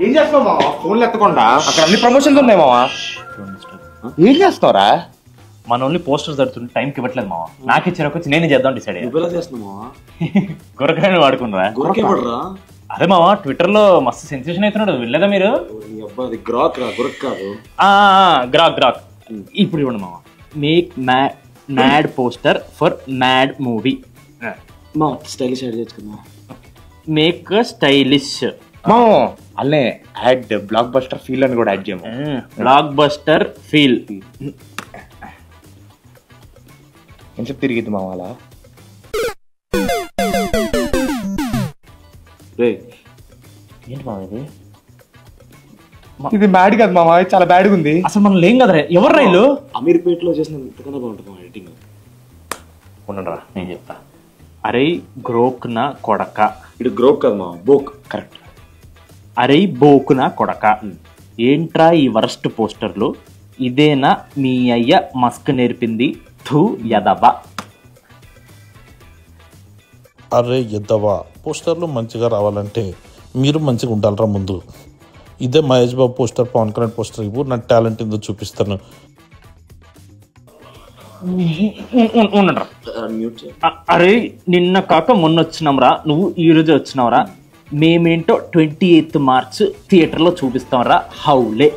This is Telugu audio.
ఏం చేస్తున్నావు మావా? ఫోన్లు ఎత్తకుండా అక్కడ అన్ని ప్రమోషన్స్ ఉన్నాయి మావా. ఏం చేస్తున్నావురా? మన ఓన్లీ పోస్టర్స్ జరుగుతుంది, టైంకి ఇవ్వట్లేదు మావా. నాకే చిరకు వచ్చి నేనే చేద్దాం డిసైడ్ అయ్యా. గురకాయని వాడుకున్నారా? అదే మావా, ట్విట్టర్ లో మస్తు సెన్సేషన్ అవుతున్నాడు, వెళ్ళదా మీరు? గ్రాక్. ఇప్పుడు ఇవ్వండి మావా. Make mad poster for mad movie. Stylish add చేసుకున్నా. మేక్ స్టైలిష్ అల్లే యాడ్ బ్లాక్ బస్టర్ ఫీల్ అని కూడా యాడ్ చేయము. బ్లాక్ బస్టర్ ఫీల్ ఎంత తిరిగిద్ది మామ అలా? ఏంటి మామ ఇది? ఇది మ్యాడ్ కాదు మామ, చాలా బ్యాడ్గా ఉంది. అసలు మనం లేం కదరా. ఎవరు రైలు? అమీర్పేటలో చేసిన ఇంతకన్నా బాగుంటుంది ఎడిటింగ్. ఉండరా నేను చెప్తా. అరే గ్రోక్ నా కొడక. ఇది గ్రోక్ కాదు మా బోక్. కరెక్ట్. అరే బోకు నా కొడక. ఏంట్రా ఈ వరస్ట్ పోస్టర్లు? ఇదేనా మీ అయ్య మస్క్ నేర్పింది? థూ యదవ. అరే యదవ. పోస్టర్లు మంచిగా రావాలంటే మీరు మంచిగా ఉండాలరా ముందు. ఇదే మహేష్ బాబు పోస్టర్, పవన్ కళ్యాణ్ పోస్టర్ ఇవ్వు, నా టాలెంట్ ఏందో చూపిస్తాను. ఉండరా. అరే నిన్న కాక మొన్న వచ్చినాంరా, నువ్వు ఈ రోజు వచ్చినావురా. మేమేంటో 28 మార్చ్ థియేటర్లో చూపిస్తాంరా. హౌలే.